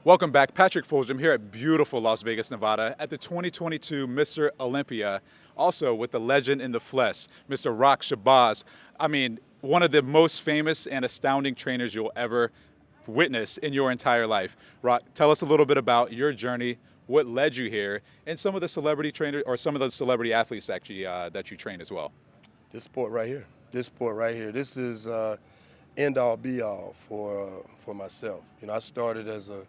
Welcome back. Patrick Fulgham here at beautiful Las Vegas, Nevada at the 2022 Mr. Olympia, also with the legend in the flesh, Mr. Rock Shabazz. I mean, one of the most famous and astounding trainers you'll ever witness in your entire life. Rock, tell us a little bit about your journey, what led you here, and some of the celebrity trainers or some of the celebrity athletes actually that you train as well. This sport right here. This is end all be all for myself. You know, I started as a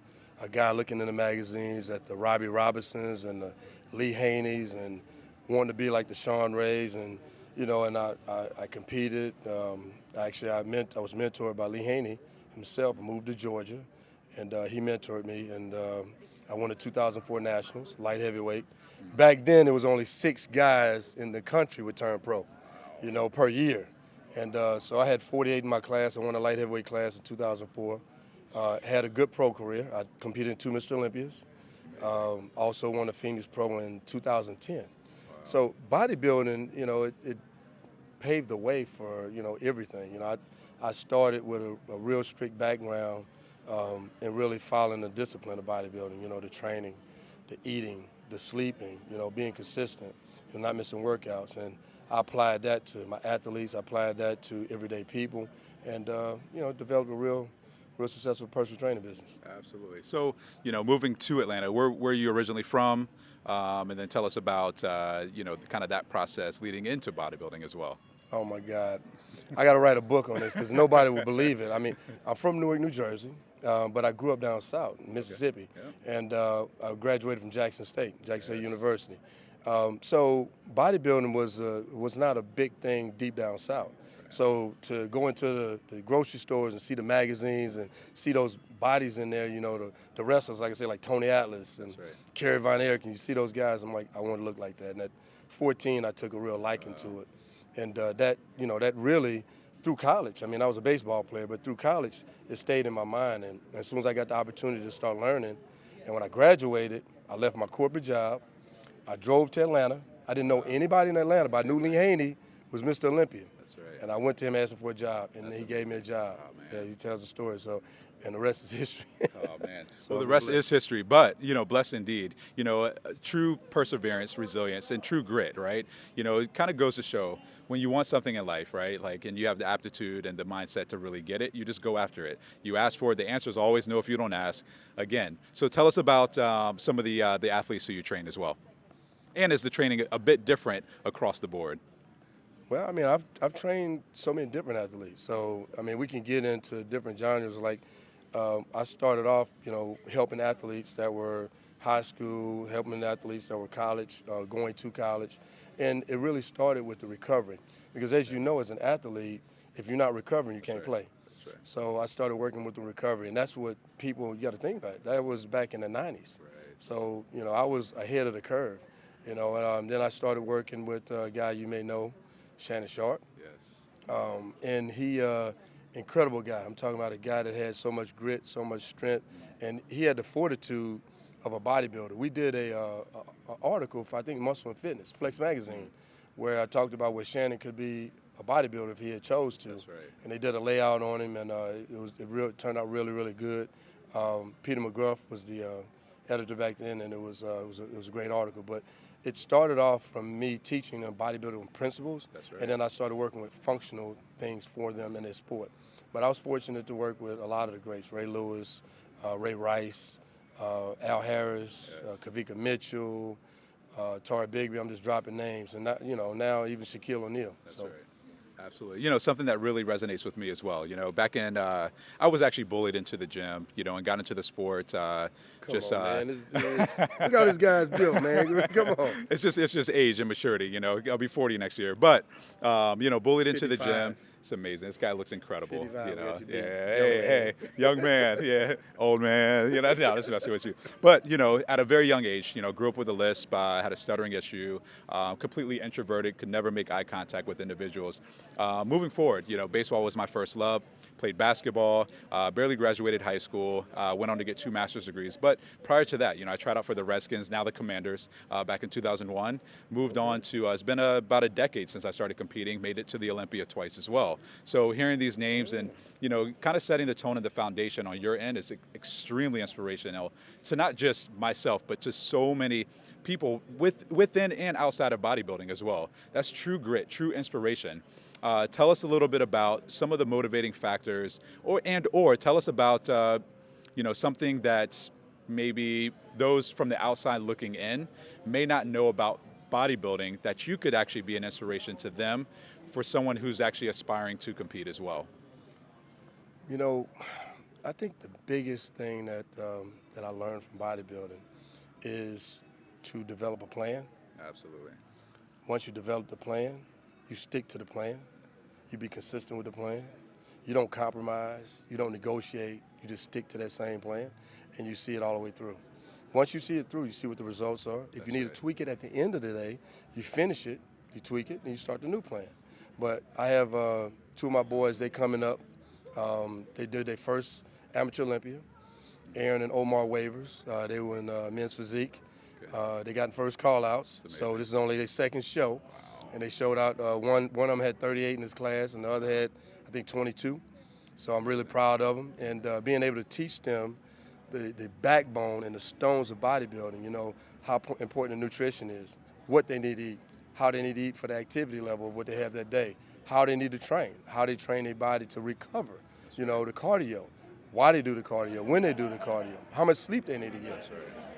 guy looking in the magazines at the Robbie Robinsons and the Lee Haneys and wanting to be like the Sean Rays, and you know, and I competed. I was mentored by Lee Haney himself. I moved to Georgia, and he mentored me, and I won the 2004 Nationals, light heavyweight. Back then, there was only 6 guys in the country would turn pro, you know, per year. And so I had 48 in my class. I won the light heavyweight class in 2004. Had a good pro career. I competed in 2 Mr. Olympias. Also won the Phoenix Pro in 2010. Wow. So bodybuilding, you know, it paved the way for, you know, everything. You know, I started with a real strict background and really following the discipline of bodybuilding, you know, the training, the eating, the sleeping, you know, being consistent, and not missing workouts. And I applied that to my athletes. I applied that to everyday people, and, you know, developed a real successful personal training business. Absolutely. So, you know, moving to Atlanta, where are you originally from? And then tell us about, you know, kind of that process leading into bodybuilding as well. Oh, my God. I got to write a book on this because nobody will believe it. I mean, I'm from Newark, New Jersey, but I grew up down south in Mississippi, and I graduated from Jackson State University. So bodybuilding was not a big thing deep down south. So to go into the grocery stores and see the magazines and see those bodies in there, you know, the wrestlers, like I say, like Tony Atlas and Kerry Von Erich, and you see those guys, I'm like, I want to look like that. And at 14, I took a real liking to it. And that, you know, that really, through college, I mean, I was a baseball player, but through college, it stayed in my mind. And as soon as I got the opportunity to start learning, and when I graduated, I left my corporate job. I drove to Atlanta. I didn't know anybody in Atlanta, but I knew Lee Haney was Mr. Olympia. And I went to him asking for a job, and he gave me a job. Oh, yeah, he tells the story, so, and the rest is history. Oh, man. So well, the rest is history, but, you know, blessed indeed. You know, true perseverance, resilience, and true grit, right? You know, it kind of goes to show when you want something in life, right? Like, and you have the aptitude and the mindset to really get it, you just go after it. You ask for it. The answer is always no if you don't ask. Again, so tell us about some of the athletes who you train as well. And is the training a bit different across the board? Well, I mean, I've trained so many different athletes. So, I mean, we can get into different genres. Like, I started off, you know, helping athletes that were high school, helping athletes that were college, going to college. And it really started with the recovery. Because as you know, as an athlete, if you're not recovering, you can't play. That's right. So I started working with the recovery. And that's what people, you got to think about. That was back in the 90s. Right. So, you know, I was ahead of the curve. You know, then I started working with a guy you may know, Shannon Sharp. Yes. And he, incredible guy. I'm talking about a guy that had so much grit, so much strength, and he had the fortitude of a bodybuilder. We did a article for, I think, Muscle and Fitness, Flex Magazine, where I talked about where Shannon could be a bodybuilder if he had chose to. That's right. And they did a layout on him, and it turned out really, really good. Peter McGruff was the editor back then, and it was a great article. But it started off from me teaching them bodybuilding principles, and then I started working with functional things for them in their sport. But I was fortunate to work with a lot of the greats: Ray Lewis, Ray Rice, Al Harris, Kavika Mitchell, Tari Bigby. I'm just dropping names, and now even Shaquille O'Neal. That's right. Absolutely. You know, something that really resonates with me as well. You know, back in, I was actually bullied into the gym, you know, and got into the sport. Man. Look how this guy's built, man. Come on. It's just age and maturity, you know. I'll be 40 next year. But, you know, bullied 55. into the gym. It's amazing. This guy looks incredible. 55, you know, hey, young man, old man. You know, no, that's messing with you. But you know, at a very young age, you know, grew up with a lisp, had a stuttering issue, completely introverted, could never make eye contact with individuals. Moving forward, you know, baseball was my first love. played basketball, barely graduated high school, went on to get 2 master's degrees. But prior to that, I tried out for the Redskins, now the Commanders, back in 2001. Moved on to, it's been about a decade since I started competing, made it to the Olympia twice as well. So hearing these names and, kind of setting the tone and the foundation on your end is extremely inspirational to not just myself, but to so many people within and outside of bodybuilding as well. That's true grit, true inspiration. Tell us a little bit about some of the motivating factors, or tell us about something that maybe those from the outside looking in may not know about bodybuilding, that you could actually be an inspiration to them for someone who's actually aspiring to compete as well. I think the biggest thing that I learned from bodybuilding is to develop a plan. Absolutely. Once you develop the plan, you stick to the plan. You be consistent with the plan. You don't compromise. You don't negotiate. You just stick to that same plan, and you see it all the way through. Once you see it through, you see what the results are. If you need to tweak it at the end of the day, you finish it, you tweak it, and you start the new plan. But I have 2 of my boys, they coming up. They did their first amateur Olympia. Aaron and Omar Wavers, they were in men's physique. They got in first call-outs, so this is only their second show. Wow. And they showed out, one of them had 38 in his class, and the other had, I think, 22. So I'm really proud of them. And being able to teach them the backbone and the stones of bodybuilding, how important the nutrition is, what they need to eat, how they need to eat for the activity level of what they have that day, how they need to train, how they train their body to recover, the cardio, why they do the cardio, when they do the cardio, how much sleep they need to get.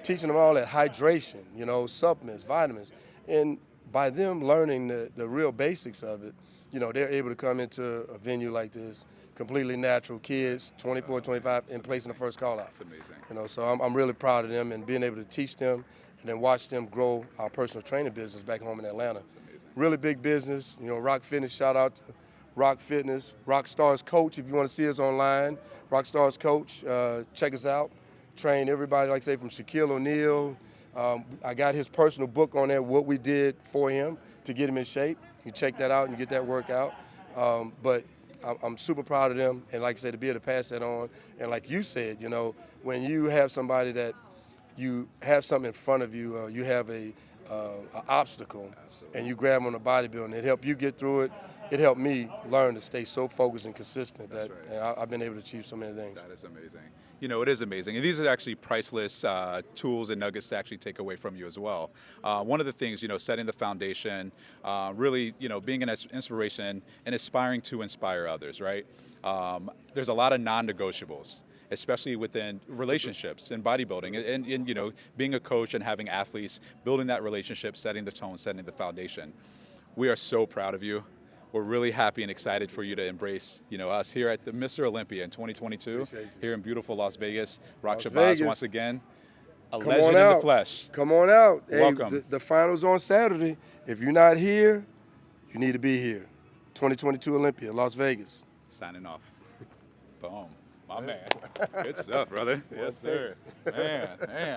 Teaching them all that hydration, supplements, vitamins. And by them learning the real basics of it, they're able to come into a venue like this, completely natural, kids, 24, 25, and placing the first call out. That's amazing. So I'm really proud of them and being able to teach them and then watch them grow our personal training business back home in Atlanta. Really big business. Rock Fitness, shout out to Rock Fitness. Rockstars Coach, if you want to see us online, Rockstars Coach, check us out. Train everybody, like I say, from Shaquille O'Neal. I got his personal book on there, what we did for him to get him in shape. You check that out and you get that workout. But I'm super proud of them, and like I said, to be able to pass that on. And like you said, when you have somebody that you have something in front of you, you have an obstacle, and you grab on the bodybuilding, it helped you get through it. It helped me learn to stay so focused and consistent that I've been able to achieve so many things. That is amazing. It is amazing. And these are actually priceless tools and nuggets to actually take away from you as well. One of the things, setting the foundation, really, being an inspiration and aspiring to inspire others, right? There's a lot of non-negotiables, especially within relationships and bodybuilding and being a coach and having athletes, building that relationship, setting the tone, setting the foundation. We are so proud of you. We're really happy and excited for you to embrace, us here at the Mr. Olympia in 2022, here in beautiful Las Vegas. Rock Shabazz once again, a legend in the flesh. Come on out. Welcome. Hey, the finals on Saturday. If you're not here, you need to be here. 2022 Olympia, Las Vegas. Signing off. Boom. My man. Good stuff, brother. Yes, sir. Man.